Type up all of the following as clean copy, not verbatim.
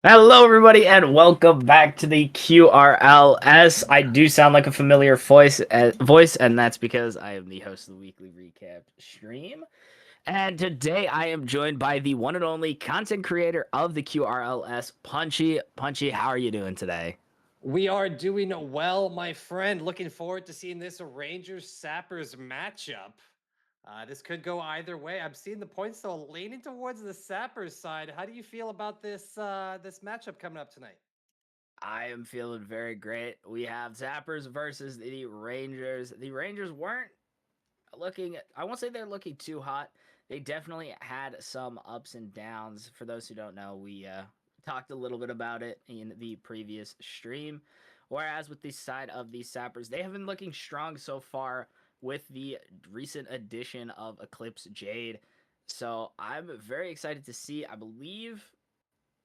Hello, everybody, and welcome back to the QRLS. I do sound like a familiar voice, and that's because I am the host of the weekly recap stream. And today I am joined by the one and only content creator of the QRLS, Punchy. Punchy, how are you doing today? We are doing well, my friend. Looking forward to seeing this Rangers Sappers matchup. This could go either way. I'm seeing the points though leaning towards the Sappers side. How do you feel about this matchup coming up tonight? I am feeling very great. We have Zappers versus the Rangers. The Rangers weren't I won't say they're looking too hot. They definitely had some ups and downs. For those who don't know, we talked a little bit about it in the previous stream. Whereas with the side of the Sappers, they have been looking strong so far with the recent addition of Eclipse Jade. So I'm very excited to see. I believe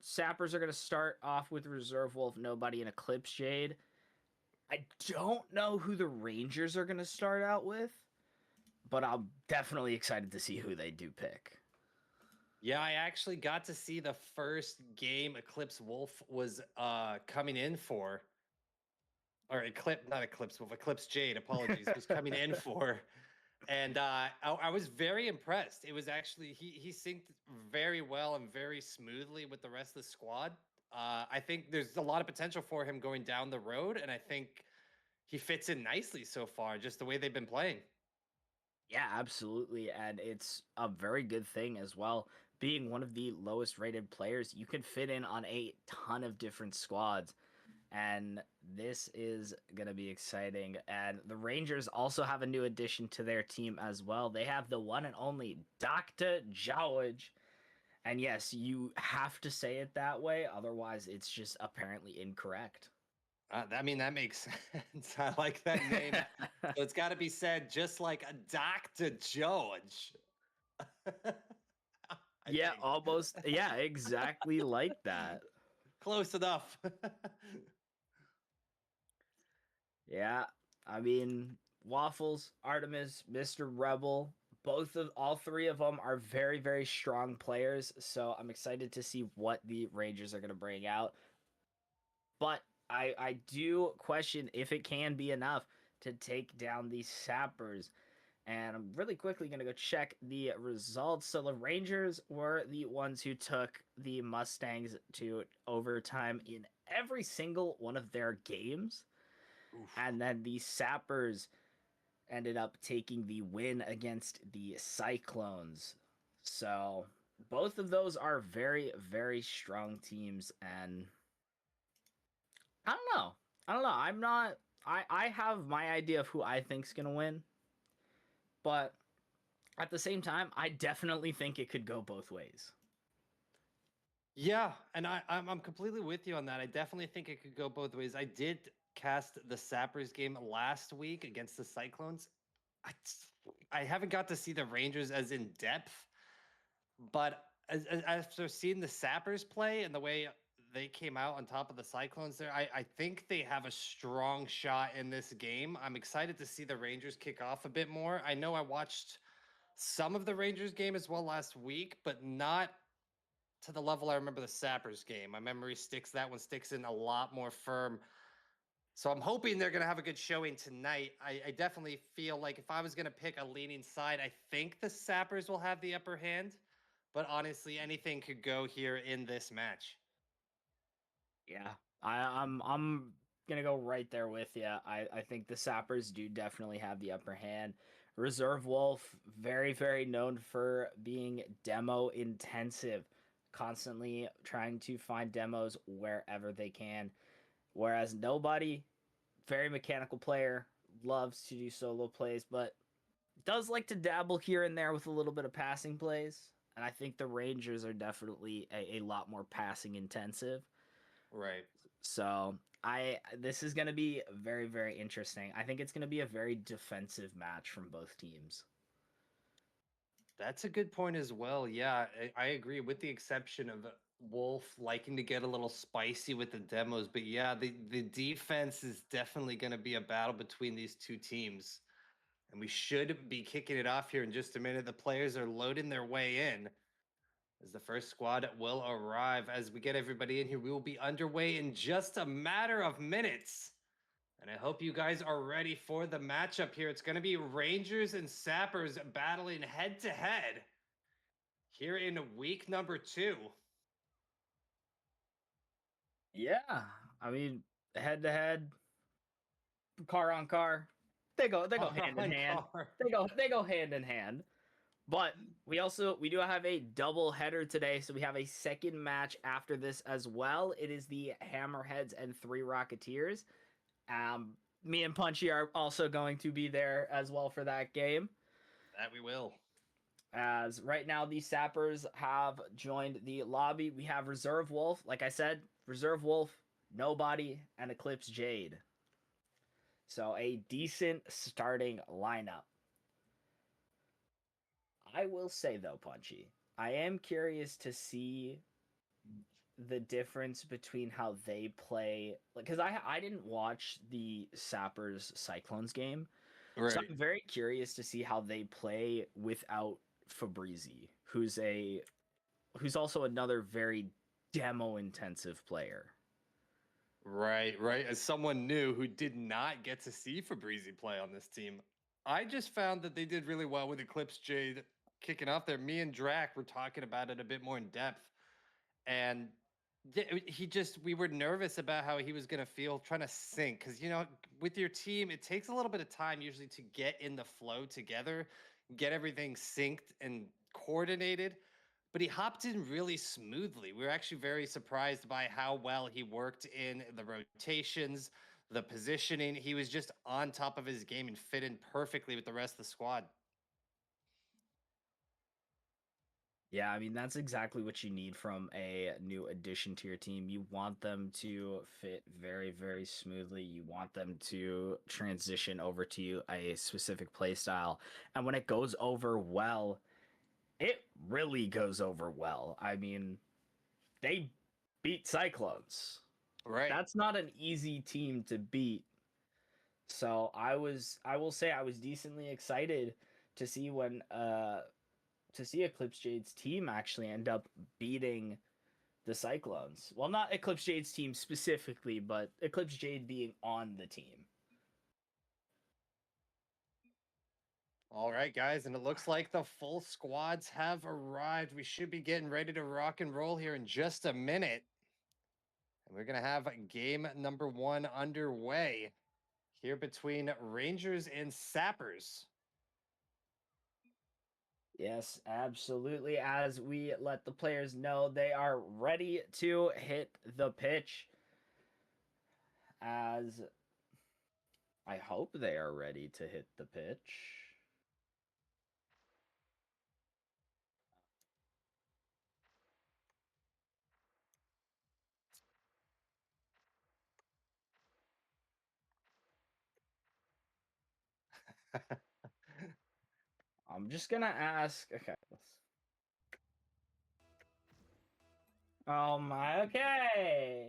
Sappers are going to start off with Reserve Wolf, Nobody, and Eclipse Jade. I don't know who the Rangers are going to start out with, but I'm definitely excited to see who they do pick. Yeah, I actually got to see the first game Eclipse Wolf was coming in for. Or Eclipse, not Eclipse Wolf, Eclipse Jade, apologies, was coming in for. And I was very impressed. It was actually he synced very well and very smoothly with the rest of the squad. I think there's a lot of potential for him going down the road, and I think he fits in nicely so far, just the way they've been playing. Yeah, absolutely. And it's a very good thing as well. Being one of the lowest rated players, you can fit in on a ton of different squads. And this is going to be exciting. And the Rangers also have a new addition to their team as well. They have the one and only Dr. George. And yes, you have to say it that way. Otherwise, it's just apparently incorrect. I mean, that makes sense. I like that name. So it's got to be said just like a Dr. George. I Yeah, think. almost. Yeah, exactly like that. Close enough. Yeah, I mean, Waffles, Artemis, Mr. Rebel, all three of them are very, very strong players. So I'm excited to see what the Rangers are going to bring out. But I do question if it can be enough to take down the Sappers. And I'm really quickly going to go check the results. So the Rangers were the ones who took the Mustangs to overtime in every single one of their games. Oof. And then the Sappers ended up taking the win against the Cyclones. So both of those are very, very strong teams. And I don't know. I don't know. I'm not. I have my idea of who I think's gonna win, but at the same time, I definitely think it could go both ways. Yeah, and I'm completely with you on that. I definitely think it could go both ways. I did cast the Sappers game last week against the Cyclones. I I haven't got to see the Rangers as in depth, but after seeing the Sappers play and the way they came out on top of the Cyclones there, I think they have a strong shot in this game. I'm excited to see the Rangers kick off a bit more. I know I watched some of the Rangers game as well last week, but not to the level I remember the Sappers game. My memory sticks, that one sticks in a lot more firm. So I'm hoping they're going to have a good showing tonight. I definitely feel like if I was going to pick a leaning side, I think the Sappers will have the upper hand. But honestly, anything could go here in this match. Yeah, I'm gonna go right there with you. I think the Sappers do definitely have the upper hand. Reserve Wolf, very very known for being demo intensive, constantly trying to find demos wherever they can. Whereas Nobody, very mechanical player, loves to do solo plays, but does like to dabble here and there with a little bit of passing plays. And I think the Rangers are definitely a lot more passing intensive. Right. So this is going to be very very interesting. I think it's going to be a very defensive match from both teams. That's a good point as well. Yeah, I agree, with the exception of Wolf liking to get a little spicy with the demos. But yeah, the defense is definitely going to be a battle between these two teams. And we should be kicking it off here in just a minute. The players are loading their way in. as the first squad will arrive. As we get everybody in here, we will be underway in just a matter of minutes. And I hope you guys are ready for the matchup here. It's going to be Rangers and Sappers battling head to head here in week number 2. Yeah, I mean, head to head, car on car, they go hand in hand. They go hand in hand. But we do have a double header today, so we have a second match after this as well. It is the Hammerheads and 3 Rocketeers. Me and Punchy are also going to be there as well for that game. That we will. As right now, the Sappers have joined the lobby. We have Reserve Wolf, like I said, Reserve Wolf, Nobody, and Eclipse Jade. So a decent starting lineup. I will say though, Punchy, I am curious to see the difference between how they play, because I didn't watch the Sappers Cyclones game, Right. so I'm very curious to see how they play without Fabrizi, who's also another very demo intensive player. Right. As someone new who did not get to see Fabrizi play on this team, I just found that they did really well with Eclipse Jade kicking off there. Me and Drac were talking about it a bit more in depth. And we were nervous about how he was going to feel trying to sync. Because, with your team, it takes a little bit of time usually to get in the flow together, get everything synced and coordinated. But he hopped in really smoothly. We were actually very surprised by how well he worked in the rotations, the positioning. He was just on top of his game and fit in perfectly with the rest of the squad. Yeah, I mean, that's exactly what you need from a new addition to your team. You want them to fit very, very smoothly. You want them to transition over to a specific play style. And when it goes over well, it really goes over well. I mean, they beat Cyclones. Right. That's not an easy team to beat. So I will say I was decently excited to see Eclipse Jade's team actually end up beating the Cyclones. Well, not Eclipse Jade's team specifically, but Eclipse Jade being on the team. All right, guys, and it looks like the full squads have arrived. We should be getting ready to rock and roll here in just a minute. And we're going to have game number 1 underway here between Rangers and Sappers. Yes, absolutely. As we let the players know they are ready to hit the pitch. As I hope they are ready to hit the pitch. I'm just gonna ask. Okay. Oh my. Okay.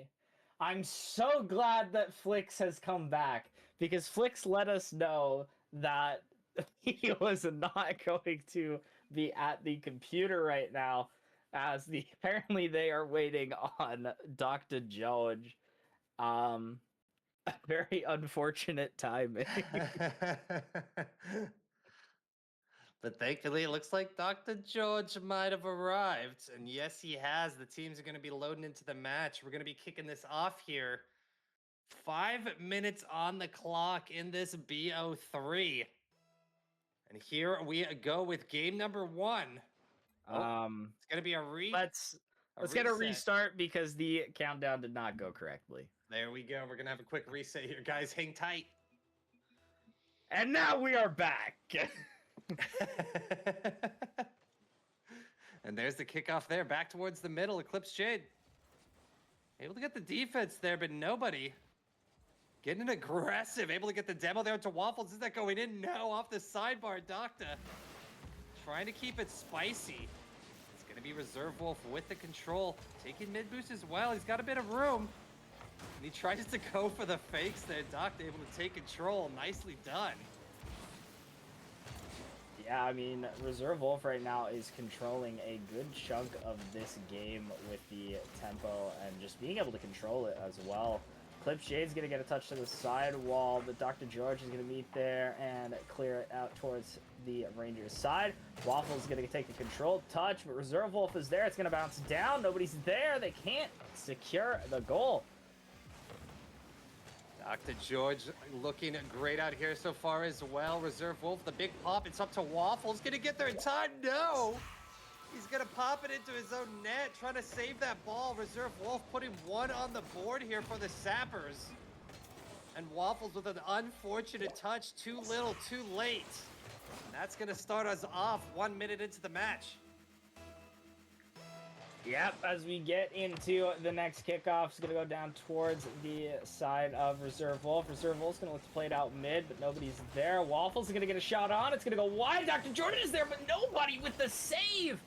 I'm so glad that Flix has come back because Flix let us know that he was not going to be at the computer right now, as apparently they are waiting on Dr. George. Very unfortunate timing. But thankfully, it looks like Dr. George might have arrived. And yes, he has. The teams are going to be loading into the match. We're going to be kicking this off here. 5 minutes on the clock in this BO3. And here we go with game number 1. It's going to be a Let's get a restart because the countdown did not go correctly. There we go. We're going to have a quick reset here, guys. Hang tight. And now we are back. And there's the kickoff there, back towards the middle. Eclipse Jade able to get the defense there, but nobody getting aggressive. Able to get the demo there to Waffles. Is that going in? No, off the sidebar. Doctor trying to keep it spicy. It's going to be Reserve Wolf with the control, taking mid boost as well. He's got a bit of room, and he tries to go for the fakes there. Doctor able to take control. Nicely done. Yeah, I mean, Reserve Wolf right now is controlling a good chunk of this game with the tempo and just being able to control it as well. Clip Shade's going to get a touch to the side wall, but Dr. George is going to meet there and clear it out towards the Rangers side. Waffle's going to take a controlled touch, but Reserve Wolf is there. It's going to bounce down. Nobody's there. They can't secure the goal. Dr. George looking great out here so far as well. Reserve Wolf, the big pop. It's up to Waffles. Gonna get there in time. No! He's gonna pop it into his own net, trying to save that ball. Reserve Wolf putting one on the board here for the Sappers. And Waffles with an unfortunate touch. Too little, too late. And that's gonna start us off 1 minute into the match. Yep, as we get into the next kickoff, it's going to go down towards the side of Reserve Wolf. Reserve Wolf's going to look to play it out mid, but nobody's there. Waffles is going to get a shot on. It's going to go wide. Dr. Jordan is there, but nobody with the save.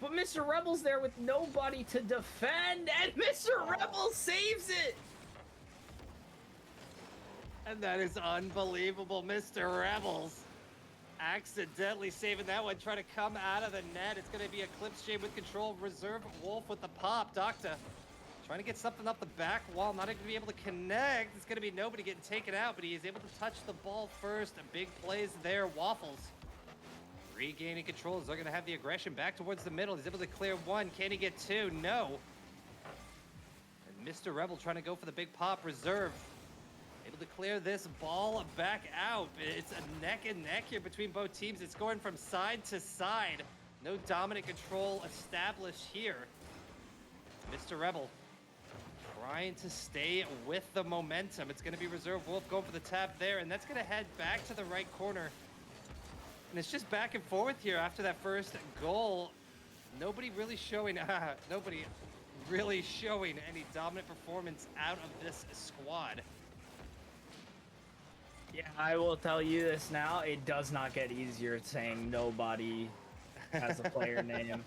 But Mr. Rebel's there with nobody to defend, and Mr. Rebel saves it. And that is unbelievable, Mr. Rebels. Accidentally saving that one, trying to come out of the net. It's going to be a clip shade with control. Reserve Wolf with the pop. Doctor trying to get something up the back wall. Not going to be able to connect. It's going to be nobody getting taken out, but he is able to touch the ball first. Big plays there. Waffles regaining control. They're going to have the aggression back towards the middle. He's able to clear one. Can he get two? No. And Mr. Rebel trying to go for the big pop. Reserve able to clear this ball back out. It's a neck and neck here between both teams. It's going from side to side. No dominant control established here. Mr. Rebel trying to stay with the momentum. It's going to be Reserve Wolf going for the tap there, and that's going to head back to the right corner. And it's just back and forth here after that first goal. Nobody really showing any dominant performance out of this squad. Yeah, I will tell you this now. It does not get easier saying nobody as a player name.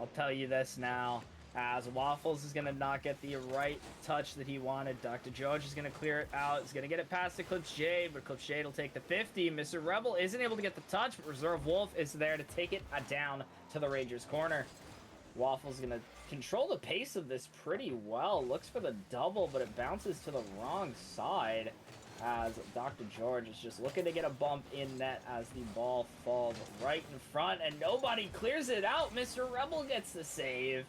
I'll tell you this now. As Waffles is going to not get the right touch that he wanted. Dr. George is going to clear it out. He's going to get it past the Clip Shade, but Clip Shade will take the 50. Mr. Rebel isn't able to get the touch, but Reserve Wolf is there to take it down to the Rangers' corner. Waffles going to control the pace of this pretty well. Looks for the double, but it bounces to the wrong side. As Dr. George is just looking to get a bump in net as the ball falls right in front, and nobody clears it out. Mr. Rebel gets the save.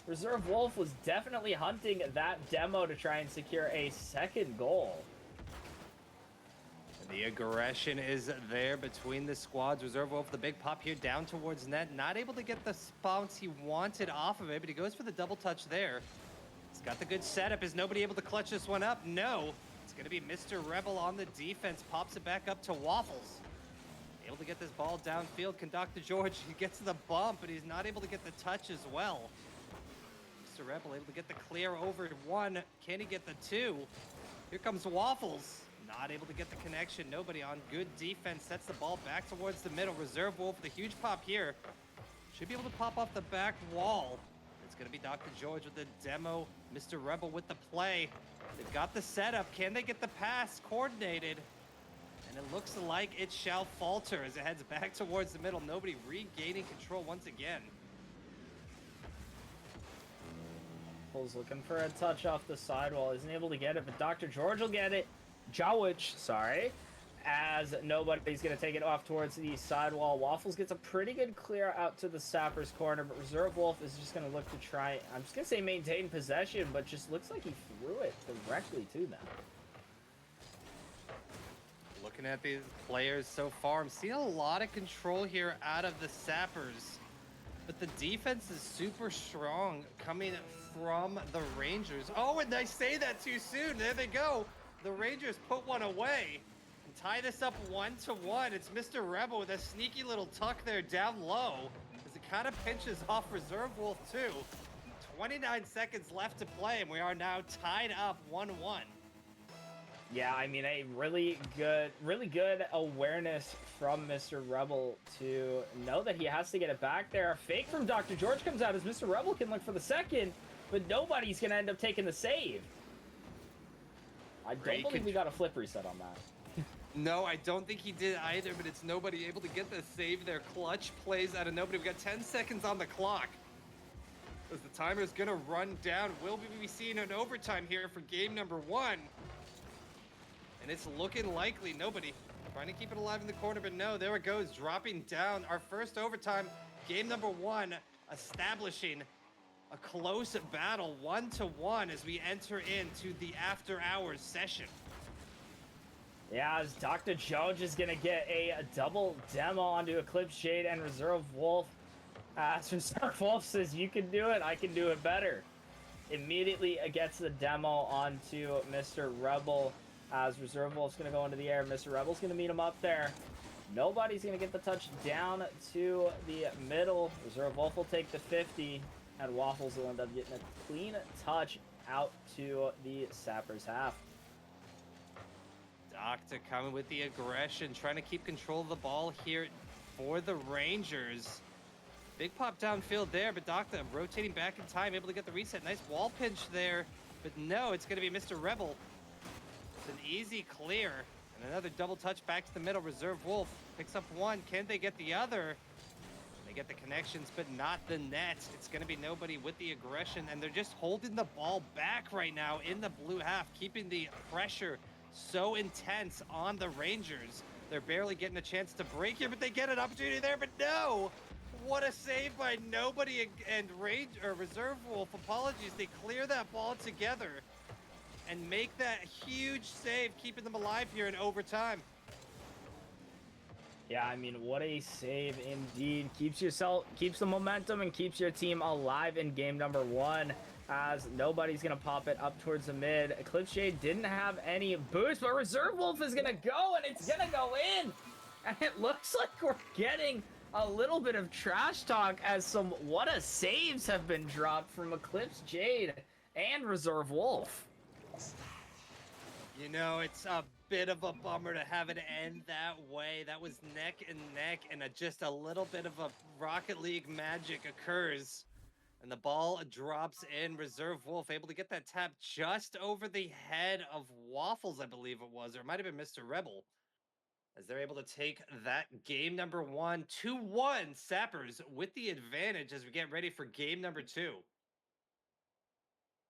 Reserve Wolf was definitely hunting that demo to try and secure a second goal. The aggression is there between the squads. Reserve Wolf, the big pop here down towards net. Not able to get the bounce he wanted off of it, but he goes for the double touch there. He's got the good setup. Is nobody able to clutch this one up? No. It's going to be Mr. Rebel on the defense. Pops it back up to Waffles. Able to get this ball downfield. Can Dr. George, he gets the bump, but he's not able to get the touch as well. Mr. Rebel able to get the clear over one. Can he get the two? Here comes Waffles. Not able to get the connection. Nobody on good defense. Sets the ball back towards the middle. Reserve Wolf with a huge pop here. Should be able to pop off the back wall. It's going to be Dr. George with the demo. Mr. Rebel with the play. They've got the setup. Can they get the pass coordinated? And it looks like it shall falter as it heads back towards the middle. Nobody regaining control once again. Pulls looking for a touch off the sidewall. Isn't able to get it, but Dr. George will get it. Jawich, sorry. As nobody's going to take it off towards the sidewall. Waffles gets a pretty good clear out to the Sappers corner, but Reserve Wolf is just going to look to try, I'm just going to say maintain possession, but just looks like he threw it directly to them. Looking at these players so far, I'm seeing a lot of control here out of the Sappers, but the defense is super strong coming from the Rangers. Oh, and I say that too soon. There they go. The Rangers put one away. Tie this up 1-1. It's Mr. Rebel with a sneaky little tuck there down low as it kind of pinches off Reserve Wolf too. 29 seconds left to play, and we are now tied up 1-1. Yeah, I mean, a really good awareness from Mr. Rebel to know that he has to get it back there. A fake from Dr. George comes out as Mr. Rebel can look for the second, but nobody's going to end up taking the save. I don't believe we got a flip reset on that. No, I don't think he did either, but it's nobody able to get the save there. Clutch plays out of nobody. We've got 10 seconds on the clock. As the timer's gonna run down, will we be seeing an overtime here for game number 1? And it's looking likely. Nobody trying to keep it alive in the corner, but no, there it goes, dropping down. Our first overtime, game number 1, establishing a close battle, 1-1, as we enter into the after-hours session. Yeah, as Dr. Jones is going to get a double demo onto Eclipse Shade and Reserve Wolf. As Reserve Wolf says, you can do it, I can do it better. Immediately gets the demo onto Mr. Rebel. As Reserve Wolf's going to go into the air, Mr. Rebel's going to meet him up there. Nobody's going to get the touch down to the middle. Reserve Wolf will take the 50, and Waffles will end up getting a clean touch out to the Sappers half. Doctor coming with the aggression, trying to keep control of the ball here for the Rangers. Big pop downfield there, but Doctor rotating back in time, able to get the reset. Nice wall pinch there, but no, it's going to be Mr. Rebel. It's an easy clear, and another double touch back to the middle. Reserve Wolf picks up one. Can they get the other? They get the connections, but not the net. It's going to be nobody with the aggression, and they're just holding the ball back right now in the blue half, keeping the pressure so intense on the Rangers. They're barely getting a chance to break here, but they get an opportunity there, but no! What a save by nobody and Reserve Wolf. Apologies, they clear that ball together and make that huge save, keeping them alive here in overtime. Yeah, I mean, what a save indeed. Keeps the momentum and keeps your team alive in game number 1. As nobody's going to pop it up towards the mid. Eclipse Shade didn't have any boost, but Reserve Wolf is going to go, and it's going to go in. And it looks like we're getting a little bit of trash talk as some what a saves have been dropped from Eclipse Jade and Reserve Wolf. You know, it's a bit of a bummer to have it end that way. That was neck and neck, and just a little bit of a Rocket League magic occurs. And the ball drops in. Reserve Wolf able to get that tap just over the head of Waffles, I believe it was, or it might have been Mr. Rebel, as they're able to take that game number 1, 2-1. Sappers with the advantage as we get ready for game number 2.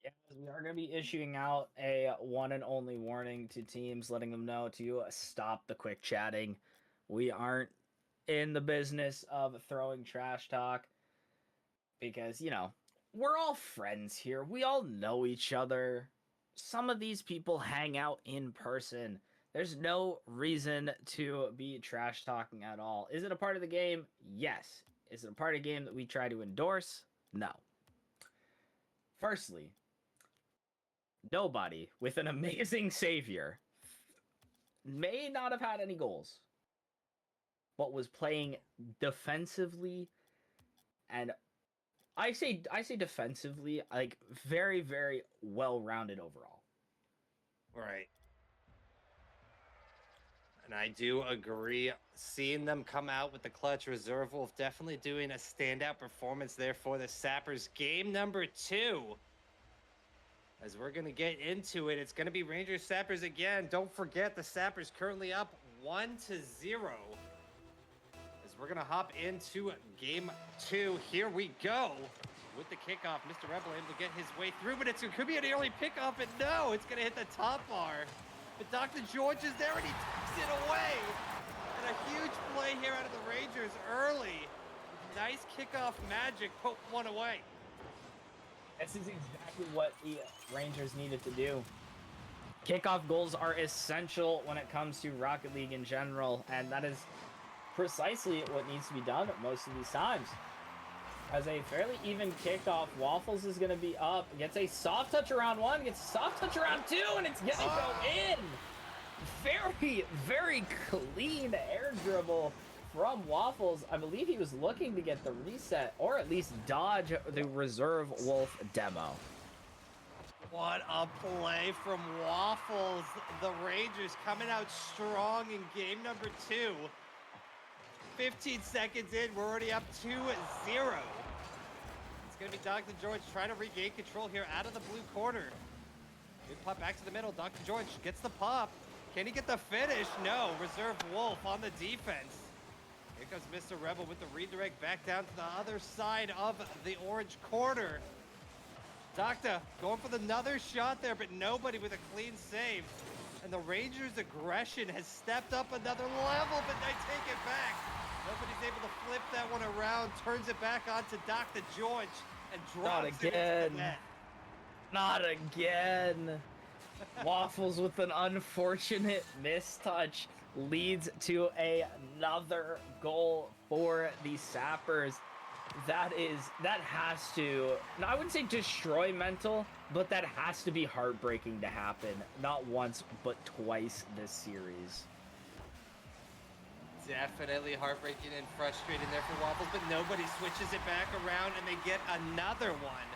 Yeah, we are going to be issuing out a one and only warning to teams, letting them know to stop the quick chatting. We aren't in the business of throwing trash talk. Because, you know, we're all friends here. We all know each other. Some of these people hang out in person. There's no reason to be trash talking at all. Is it a part of the game? Yes. Is it a part of the game that we try to endorse? No. Firstly, nobody with an amazing savior may not have had any goals, but was playing defensively, and I say defensively, like very, very well-rounded overall. Right. And I do agree. Seeing them come out with the clutch, Reserve Wolf definitely doing a standout performance there for the Sappers. Game number 2. As we're going to get into it, it's going to be Rangers Sappers again. Don't forget, the Sappers currently up 1-0. We're going to hop into game 2. Here we go with the kickoff. Mr. Rebel able to get his way through, but it could be an early pickoff, and no, it's going to hit the top bar. But Dr. George is there, and he takes it away. And a huge play here out of the Rangers early. Nice kickoff magic, put one away. This is exactly what the Rangers needed to do. Kickoff goals are essential when it comes to Rocket League in general, and that is precisely what needs to be done most of these times. As a fairly even kickoff, Waffles is going to be up, gets a soft touch around 1, gets a soft touch around 2, and it's going to go in. Very, very clean air dribble from Waffles. I believe he was looking to get the reset, or at least dodge the Reserve Wolf demo. What a play from Waffles. The Rangers coming out strong in game number 2. 15 seconds in, we're already up 2-0. It's going to be Dr. George trying to regain control here out of the blue corner. Good pop back to the middle. Dr. George gets the pop. Can he get the finish? No. Reserve Wolf on the defense. Here comes Mr. Rebel with the redirect back down to the other side of the orange corner. Doctor going for another shot there, but nobody with a clean save. And the Rangers' aggression has stepped up another level, but they take it back. Nobody's able to flip that one around, turns it back onto Dr. George, and drops it into the net. Not again. Waffles with an unfortunate mistouch leads to another goal for the Sappers. That has to, I wouldn't say destroy mental, but that has to be heartbreaking to happen. Not once, but twice this series. Definitely heartbreaking and frustrating there for Waffles, but nobody switches it back around and they get another one.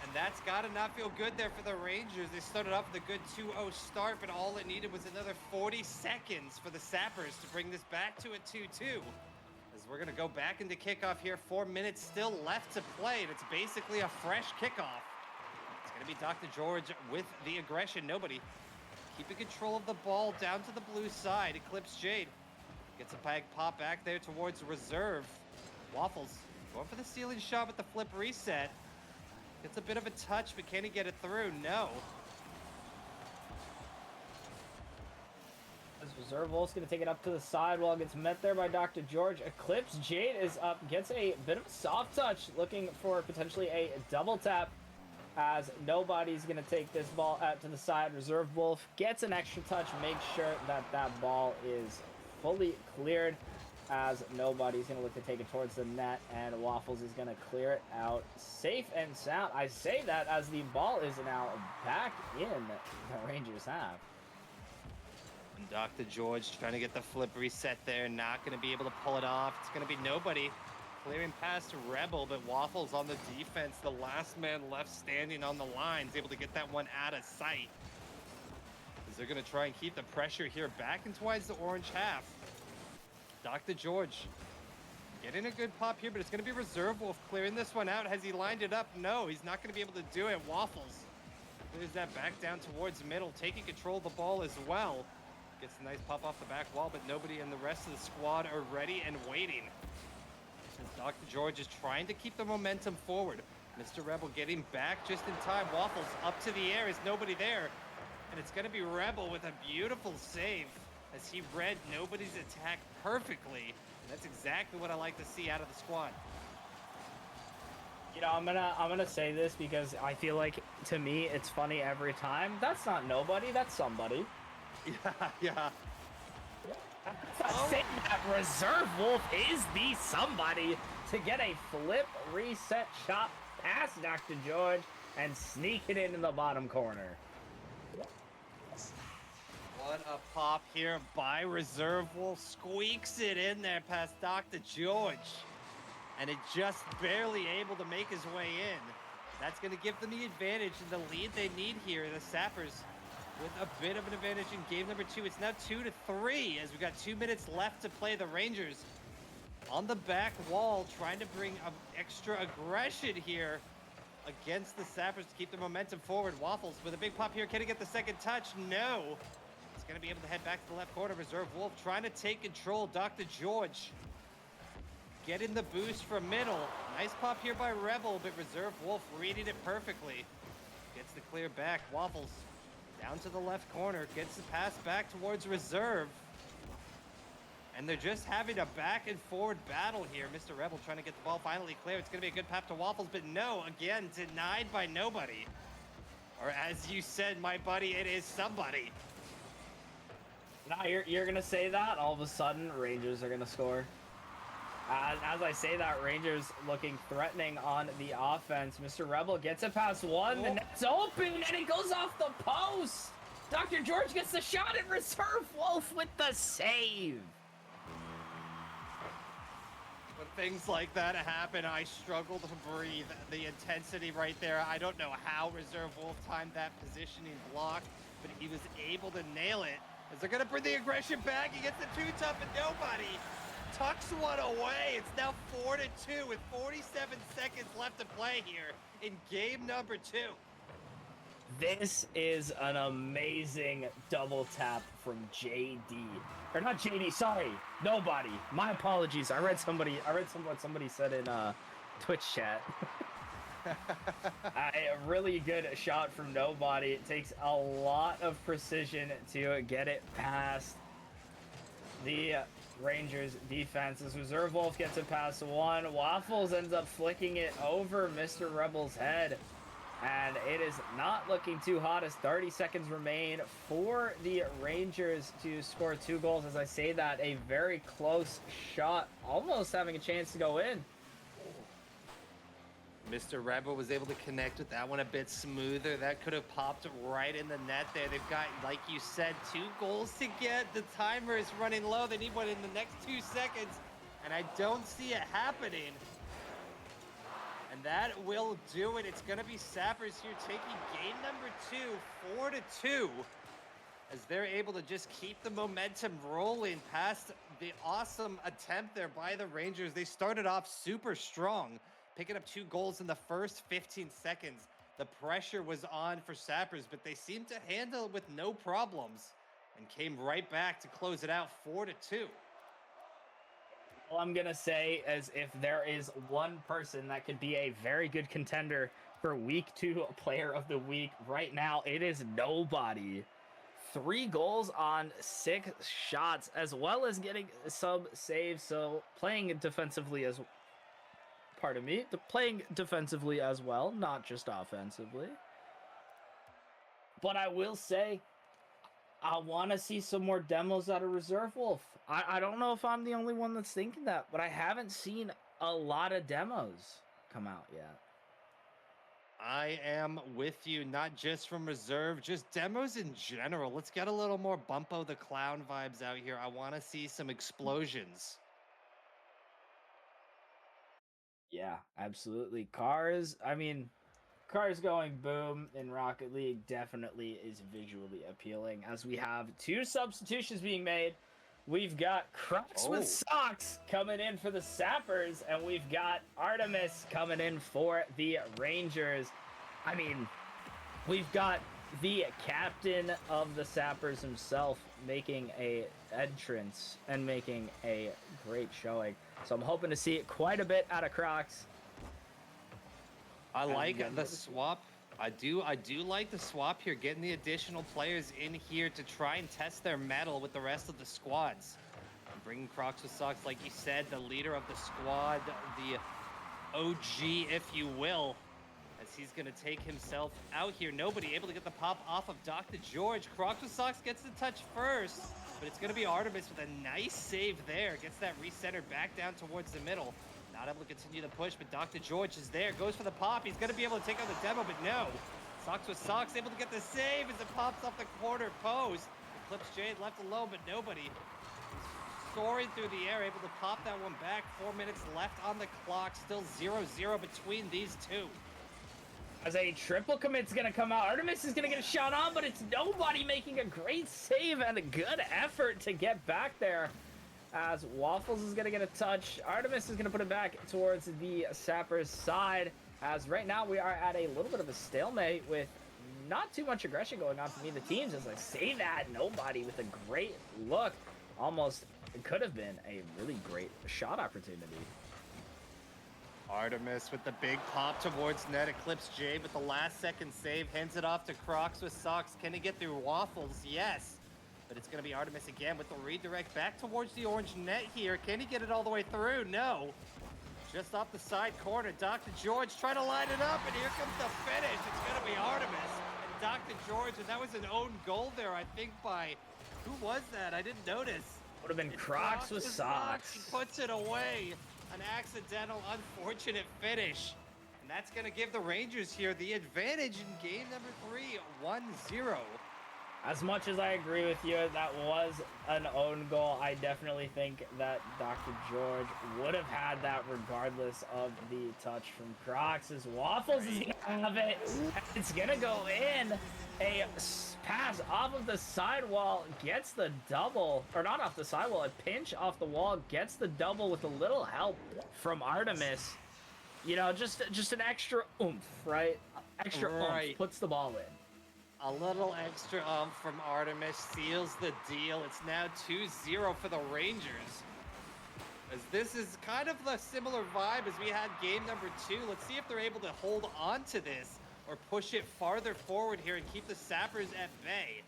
And that's got to not feel good there for the Rangers. They started off with a good 2-0 start, but all it needed was another 40 seconds for the Sappers to bring this back to a 2-2. As we're going to go back into kickoff here. 4 minutes still left to play, and it's basically a fresh kickoff. It's going to be Dr. George with the aggression. Nobody keeping control of the ball down to the blue side. Eclipse Jade gets a pop back there towards reserve. Waffles going for the ceiling shot with the flip reset. Gets a bit of a touch, but can he get it through? No. As Reserve Wolf's going to take it up to the sidewall, gets met there by Dr. George. Eclipse Jade is up, gets a bit of a soft touch, looking for potentially a double tap, as nobody's going to take this ball out to the side. Reserve Wolf gets an extra touch, makes sure that that ball is fully cleared, as nobody's going to look to take it towards the net, and Waffles is going to clear it out safe and sound. I say that as the ball is now back in the Rangers half. And Dr. George trying to get the flip reset there, not going to be able to pull it off. It's going to be nobody clearing past Rebel, but Waffles on the defense, the last man left standing on the line, is able to get that one out of sight. As they're going to try and keep the pressure here back in towards the orange half. Dr. George getting a good pop here, but it's going to be Reserve Wolf clearing this one out. Has he lined it up? No, he's not going to be able to do it. Waffles clears that back down towards middle, taking control of the ball as well. Gets a nice pop off the back wall, but nobody in the rest of the squad are ready and waiting. As Dr. George is trying to keep the momentum forward. Mr. Rebel getting back just in time. Waffles up to the air, is nobody there. And it's going to be Rebel with a beautiful save, as he read nobody's attack perfectly. And that's exactly what I like to see out of the squad. You know, I'm gonna say this because I feel like, to me, it's funny every time. That's not nobody, that's somebody. Yeah. Saying that Reserve Wolf is the somebody to get a flip reset shot past Dr. George and sneak it into the bottom corner. What a pop here by Reserve Wolf. Squeaks it in there past Dr. George. And it just barely able to make his way in. That's going to give them the advantage and the lead they need here. The Sappers with a bit of an advantage in game number 2. It's now 2-3 as we've got 2 minutes left to play. The Rangers on the back wall trying to bring extra aggression here against the Sappers to keep the momentum forward. Waffles with a big pop here. Can he get the second touch? No. He's going to be able to head back to the left corner. Reserve Wolf trying to take control. Dr. George getting the boost from middle. Nice pop here by Rebel, but Reserve Wolf reading it perfectly. Gets the clear back. Waffles down to the left corner. Gets the pass back towards Reserve. And they're just having a back and forward battle here. Mr. Rebel trying to get the ball finally clear. It's going to be a good pop to Waffles, but no, again, denied by nobody. Or as you said, my buddy, it is somebody. Now you're going to say that, all of a sudden, Rangers are going to score. As I say that, Rangers looking threatening on the offense. Mr. Rebel gets it past one. The net's open, and it goes off the post. Dr. George gets the shot, and Reserve Wolf with the save. When things like that happen, I struggle to breathe. The intensity right there. I don't know how Reserve Wolf timed that positioning block, but he was able to nail it. As they're going to bring the aggression back, he gets the two-top and nobody. Tucks one away. It's now 4-2 with 47 seconds left to play here in game number 2. This is an amazing double tap from JD. Or not JD, sorry. Nobody. My apologies. I read what somebody said in Twitch chat. A really good shot from Nobody. It takes a lot of precision to get it past the Rangers defense. As Reserve Wolf gets it past one, Waffles ends up flicking it over Mr. Rebel's head. And it is not looking too hot as 30 seconds remain for the Rangers to score 2 goals. As I say that, a very close shot, almost having a chance to go in. Mr. Rebel was able to connect with that one a bit smoother. That could have popped right in the net there. They've got, like you said, 2 goals to get. The timer is running low. They need one in the next 2 seconds, and I don't see it happening. And that will do it. It's going to be Sappers here taking game number 2, 4-2, as they're able to just keep the momentum rolling past the awesome attempt there by the Rangers. They started off super strong, picking up 2 goals in the first 15 seconds. The pressure was on for Sappers, but they seemed to handle it with no problems and came right back to close it out 4-2. All I'm going to say is if there is one person that could be a very good contender for Week 2 Player of the Week right now, it is Nobody. 3 goals on 6 shots, as well as getting some saves, so playing defensively as playing defensively as well, not just offensively. But I will say, I want to see some more demos out of Reserve Wolf. I don't know if I'm the only one that's thinking that, but I haven't seen a lot of demos come out yet. I am with you, not just from Reserve, just demos in general. Let's get a little more Bumpo the Clown vibes out here. I want to see some explosions. Yeah, absolutely. Cars going boom in Rocket League definitely is visually appealing, as we have 2 substitutions being made. We've got Crocs with socks coming in for the Sappers, and we've got Artemis coming in for the Rangers. I mean, we've got the captain of the Sappers himself making a entrance and making a great showing. So I'm hoping to see quite a bit out of Crocs. I like the swap. I do like the swap here, getting the additional players in here to try and test their mettle with the rest of the squads. And bringing Crocs with socks, like you said, the leader of the squad, the OG, if you will, as he's going to take himself out here. Nobody able to get the pop off of Dr. George. Crocs with socks gets the touch first, but it's going to be Artemis with a nice save there. Gets that recentered back down towards the middle. Not able to continue the push, but Dr. George is there. Goes for the pop. He's going to be able to take out the demo, but no. Socks with socks, able to get the save as it pops off the corner post. Eclipse Jade left alone, but Nobody. Soaring through the air, able to pop that one back. 4 minutes left on the clock. Still 0-0 between these two. As a triple commit's going to come out. Artemis is going to get a shot on, but it's Nobody making a great save and a good effort to get back there. As Waffles is going to get a touch. Artemis is going to put it back towards the Sappers side. As right now we are at a little bit of a stalemate with not too much aggression going on from either teams. As I say that, Nobody with a great look. Almost could have been a really great shot opportunity. Artemis with the big pop towards net. Eclipse Jade with the last second save. Hands it off to Crocs with socks. Can he get through Waffles? Yes. But it's going to be Artemis again with the redirect back towards the orange net here. Can he get it all the way through? No. Just off the side corner. Dr. George trying to line it up, and here comes the finish. It's going to be Artemis and Dr. George, and that was an own goal there, I think, by... Who was that? I didn't notice. Would have been Crocs with socks. He puts it away. An accidental, unfortunate finish. And that's going to give the Rangers here the advantage in game number 3, 1-0. As much as I agree with you, that was an own goal. I definitely think that Dr. George would have had that regardless of the touch from Crocs. As Waffles is going to have it. It's going to go in. A pass off of the sidewall gets the double. Or not off the sidewall, a pinch off the wall gets the double with a little help from Artemis. You know, just an extra oomph, right? Extra oomph puts the ball in. A little extra from Artemis seals the deal. It's now 2-0 for the Rangers. As this is kind of a similar vibe as we had game number 2. Let's see if they're able to hold on to this or push it farther forward here and keep the Sappers at bay.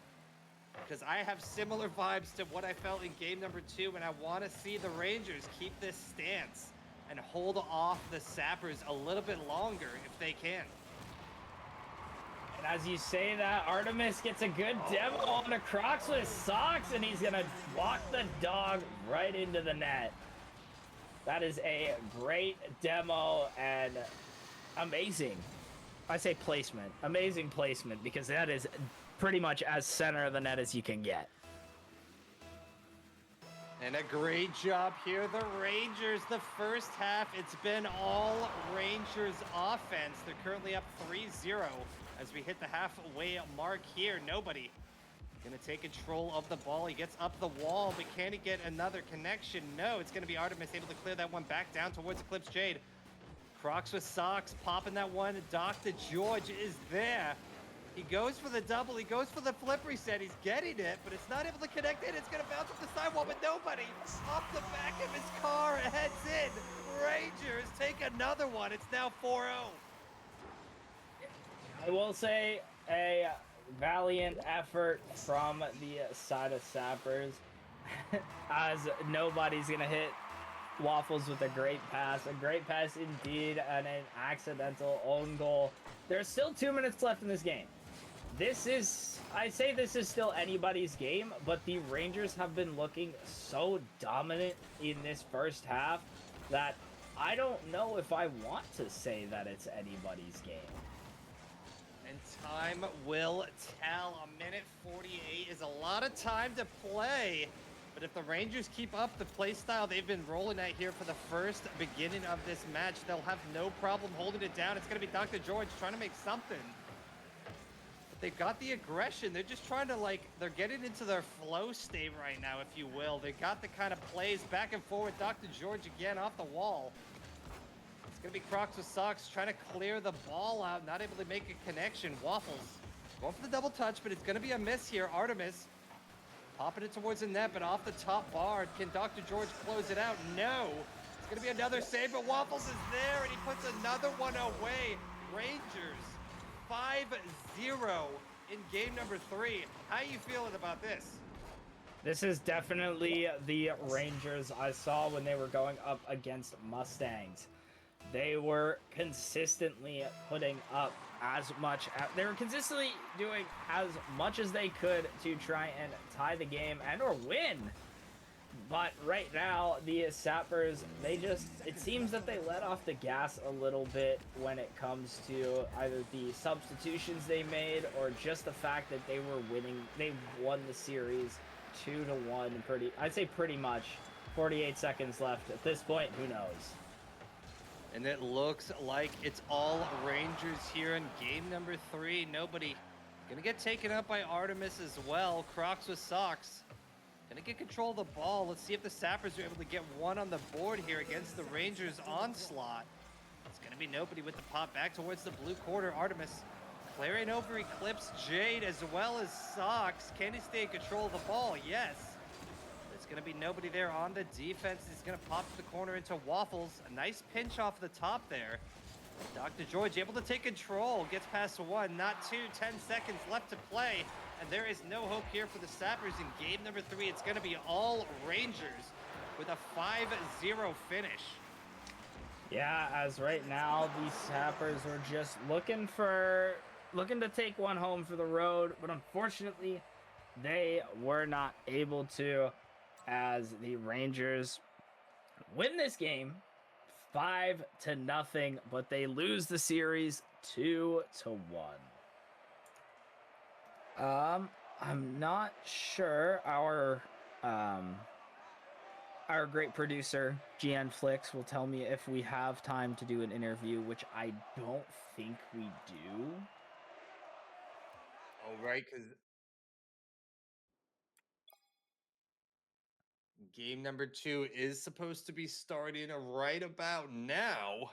Because I have similar vibes to what I felt in game number 2, and I want to see the Rangers keep this stance and hold off the Sappers a little bit longer if they can. And as you say that, Artemis gets a good demo on the Crocs with socks, and he's going to walk the dog right into the net. That is a great demo and amazing. I say placement. Amazing placement, because that is pretty much as center of the net as you can get. And a great job here. The Rangers, the first half, it's been all Rangers offense. They're currently up 3-0 as we hit the halfway mark here. Nobody gonna take control of the ball. He gets up the wall, but can he get another connection? No, it's gonna be Artemis able to clear that one back down towards Eclipse Jade. Crocs with socks, popping that one. Dr. George is there. He goes for the double. He goes for the flip reset. He's getting it, but it's not able to connect it. It's going to bounce off the sidewall, but nobody. Off the back of his car, heads in. Rangers take another one. It's now 4-0. I will say a valiant effort from the side of Sappers, as nobody's going to hit Waffles with a great pass indeed, and an accidental own goal. There's still 2 minutes left in this game. I'd say this is still anybody's game, but the Rangers have been looking so dominant in this first half that I don't know if I want to say that it's anybody's game. And time will tell. A minute 48 is a lot of time to play. But if the Rangers keep up the play style they've been rolling at here for the first beginning of this match, they'll have no problem holding it down. It's going to be Dr. George trying to make something. But they've got the aggression. They're just trying to, they're getting into their flow state right now, if you will. They've got the kind of plays back and forward. Dr. George again off the wall. It's going to be Crocs with socks trying to clear the ball out, not able to make a connection. Waffles going for the double touch, but it's going to be a miss here. Artemis popping it towards the net, but off the top bar. Can Dr. George close it out? No. It's going to be another save, but Waffles is there, and he puts another one away. Rangers 5-0 in game number 3. How are you feeling about this? This is definitely the Rangers I saw when they were going up against Mustangs. They were consistently putting up they were consistently doing as much as they could to try and tie the game and or win. But right now, the Sappers, it seems that they let off the gas a little bit when it comes to either the substitutions they made or just the fact that they were winning. They won the series 2-1 I'd say pretty much. 48 seconds left at this point, who knows? And it looks like it's all Rangers here in game number 3. Nobody gonna get taken up by Artemis as well. Crocs with socks gonna get control of the ball. Let's see if the Sappers are able to get one on the board here against the Rangers onslaught. It's gonna be nobody with the pop back towards the blue corner. Artemis clearing over Eclipse Jade as well as socks. Can he stay in control of the ball? Yes. There's going to be nobody there on the defense. He's going to pop to the corner into Waffles. A nice pinch off the top there. Dr. George able to take control. Gets past 1, not 2. 10 seconds left to play. And there is no hope here for the Sappers in game number 3. It's going to be all Rangers with a 5-0 finish. Yeah, as right now, the Sappers are just looking to take one home for the road. But unfortunately, they were not able to, as the Rangers win this game 5-0, but they lose the series 2-1. I'm not sure our great producer GN Flix will tell me if we have time to do an interview, which I don't think we do. Oh, right, because game number 2 is supposed to be starting right about now.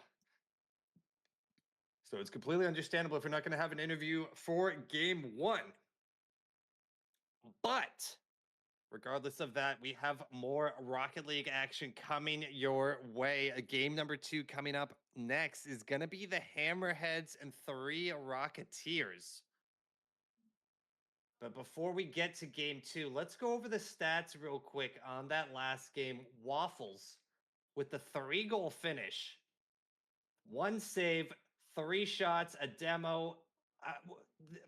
So it's completely understandable if you're not going to have an interview for game 1. But regardless of that, we have more Rocket League action coming your way. Game number 2 coming up next is going to be the Hammerheads and 3 Rocketeers. But before we get to game 2, let's go over the stats real quick on that last game. Waffles with the 3-goal finish. 1 save, 3 shots, a demo.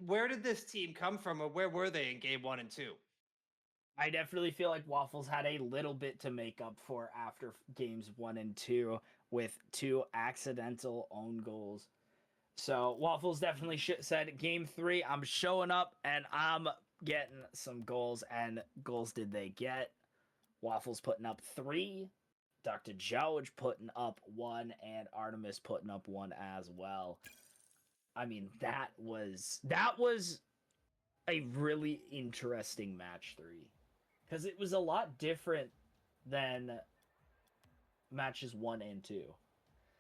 Where did this team come from, or where were they in game 1 and 2? I definitely feel like Waffles had a little bit to make up for after games 1 and 2 with 2 accidental own goals. So Waffles definitely said, game 3, I'm showing up and I'm getting some goals. And goals did they get? Waffles putting up 3, Dr. George putting up 1, and Artemis putting up 1 as well. I mean, that was a really interesting match 3. Because it was a lot different than matches 1 and 2.